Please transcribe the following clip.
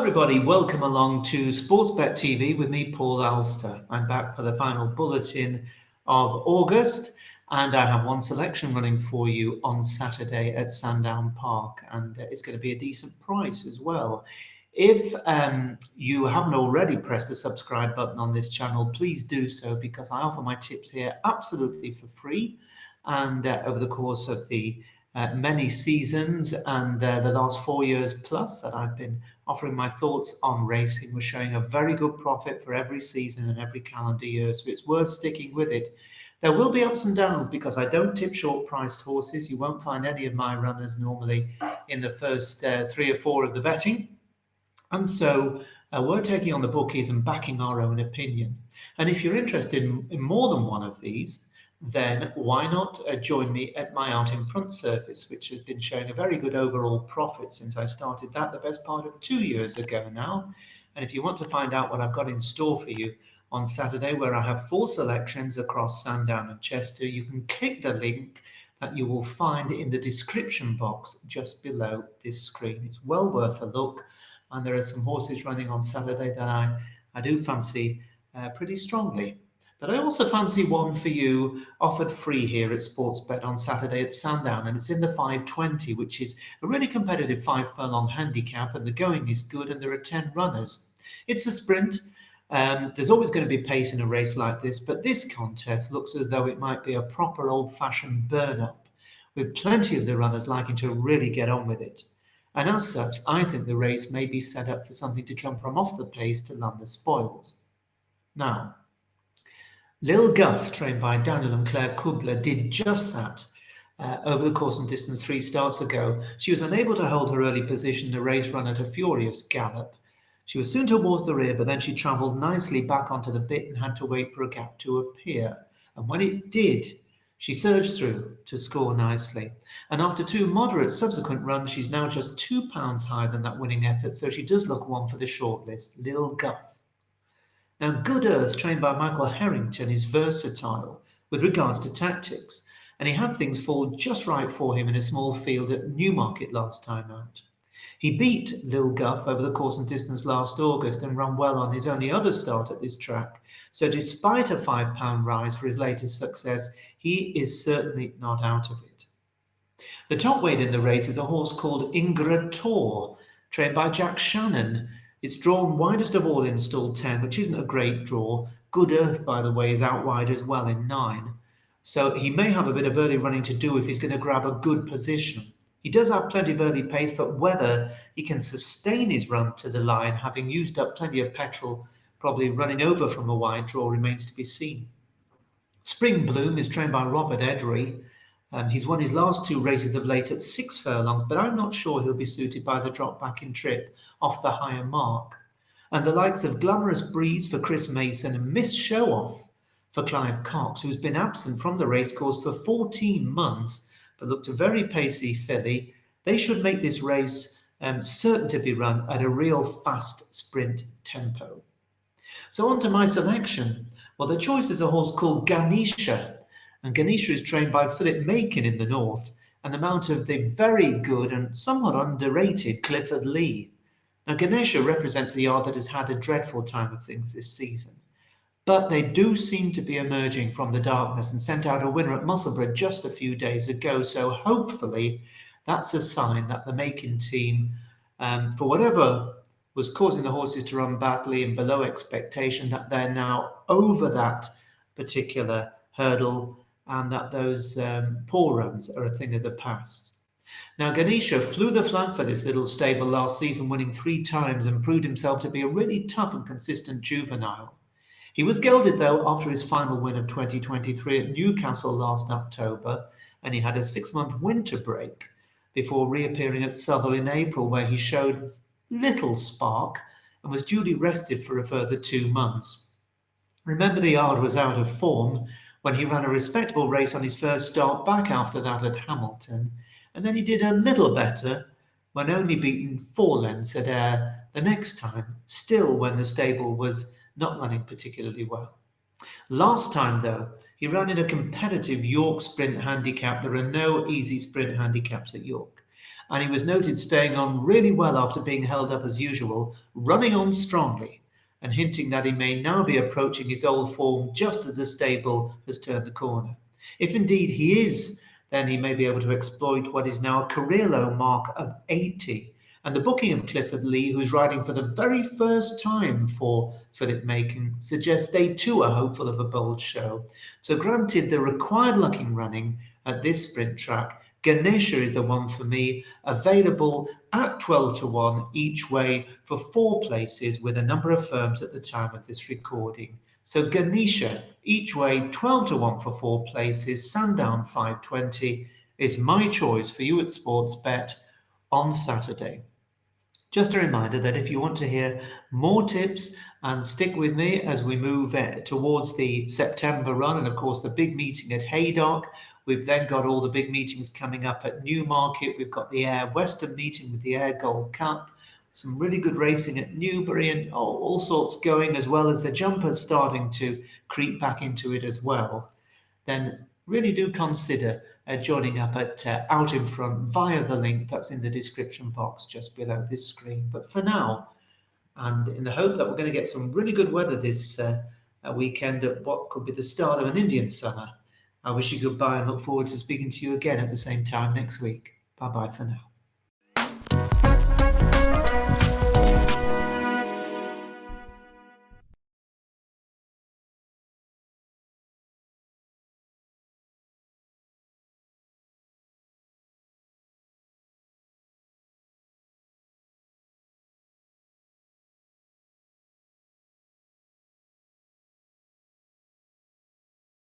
everybody, welcome along to Sportsbet TV with me, Paul Alster. I'm back for the final bulletin of August, and I have one selection running for you on Saturday at Sandown Park, and it's going to be a decent price as well. If you haven't already pressed the subscribe button on this channel, please do so, because I offer my tips here absolutely for free, and over the course of the many seasons and the last 4 years plus that I've been offering my thoughts on racing, we're showing a very good profit for every season and every calendar year, so it's worth sticking with it. There will be ups and downs because I don't tip short-priced horses. You won't find any of my runners normally in the first 3 or 4 of the betting, and so we're taking on the bookies and backing our own opinion. And if you're interested in more than one of these, then why not join me at my Out in Front service, which has been showing a very good overall profit since I started that the best part of 2 years ago now. And if you want to find out what I've got in store for you on Saturday, where I have 4 selections across Sandown and Chester, you can click the link that you will find in the description box just below this screen. It's well worth a look, and there are some horses running on Saturday that I do fancy pretty strongly. But I also fancy one for you offered free here at Sportsbet on Saturday at Sandown, and it's in the 520, which is a really competitive 5 furlong handicap, and the going is good, and there are 10 runners. It's a sprint. There's always going to be pace in a race like this, but this contest looks as though it might be a proper old-fashioned burn-up, with plenty of the runners liking to really get on with it. And as such, I think the race may be set up for something to come from off the pace to land the spoils. Now, Lil Guff, trained by Daniel and Claire Kubler, did just that over the course and distance 3 starts ago. She was unable to hold her early position. The race ran at a furious gallop. She was soon towards the rear, but then she travelled nicely back onto the bit and had to wait for a gap to appear. And when it did, she surged through to score nicely. And after 2 moderate subsequent runs, she's now just £2 higher than that winning effort, so she does look one for the shortlist. Lil Guff. Now, Good Earth, trained by Michael Harrington, is versatile with regards to tactics, and he had things fall just right for him in a small field at Newmarket last time out. He beat Lil Guff over the course and distance last August and ran well on his only other start at this track, so despite a £5 rise for his latest success, he is certainly not out of it. The top weight in the race is a horse called Agrapart, trained by Jack Shannon. It's drawn widest of all in stall 10, which isn't a great draw. Good Earth, by the way, is out wide as well in 9. So he may have a bit of early running to do if he's going to grab a good position. He does have plenty of early pace, but whether he can sustain his run to the line, having used up plenty of petrol, probably running over from a wide draw, remains to be seen. Spring Bloom is trained by Robert Edry. He's won his last 2 races of late at 6 furlongs, but I'm not sure he'll be suited by the drop back in trip off the higher mark. And the likes of Glamorous Breeze for Chris Mason and Miss Show Off for Clive Cox, who's been absent from the racecourse for 14 months, but looked a very pacey filly. They should make this race certain to be run at a real fast sprint tempo. So on to my selection. Well, the choice is a horse called Ganesha. And Ganesha is trained by Philip Macon in the north, and the mount of the very good and somewhat underrated Clifford Lee. Now, Ganesha represents the yard that has had a dreadful time of things this season, but they do seem to be emerging from the darkness and sent out a winner at Musselburgh just a few days ago, so hopefully that's a sign that the Macon team, for whatever was causing the horses to run badly and below expectation, that they're now over that particular hurdle, and that those poor runs are a thing of the past. Now, Ganesha flew the flag for this little stable last season, winning 3 times, and proved himself to be a really tough and consistent juvenile. He was gelded, though, after his final win of 2023 at Newcastle last October, and he had a 6-month winter break before reappearing at Southwell in April, where he showed little spark and was duly rested for a further 2 months. Remember, the yard was out of form when he ran a respectable race on his first start back after that at Hamilton, and then he did a little better when only beaten 4 lengths at Ayr the next time, still when the stable was not running particularly well. Last time, though, he ran in a competitive York sprint handicap. There are no easy sprint handicaps at York. And he was noted staying on really well after being held up as usual, running on strongly, and hinting that he may now be approaching his old form just as the stable has turned the corner. If indeed he is, then he may be able to exploit what is now a career low mark of 80. And the booking of Clifford Lee, who's riding for the very first time for Philip Macon, suggests they too are hopeful of a bold show. So granted the required luck in running at this sprint track, Ganesha is the one for me, available at 12 to 1 each way for 4 places with a number of firms at the time of this recording. So Ganesha, each way 12 to 1 for 4 places, Sandown 520 is my choice for you at Sportsbet on Saturday. Just a reminder that if you want to hear more tips and stick with me as we move towards the September run and of course the big meeting at Haydock, we've then got all the big meetings coming up at Newmarket. We've got the Air Western meeting with the Air Gold Cup, some really good racing at Newbury and all sorts going, as well as the jumpers starting to creep back into it as well. Then really do consider joining up at Out in Front via the link that's in the description box just below this screen. But for now, and in the hope that we're going to get some really good weather this weekend at what could be the start of an Indian summer, I wish you goodbye and look forward to speaking to you again at the same time next week. Bye-bye for now.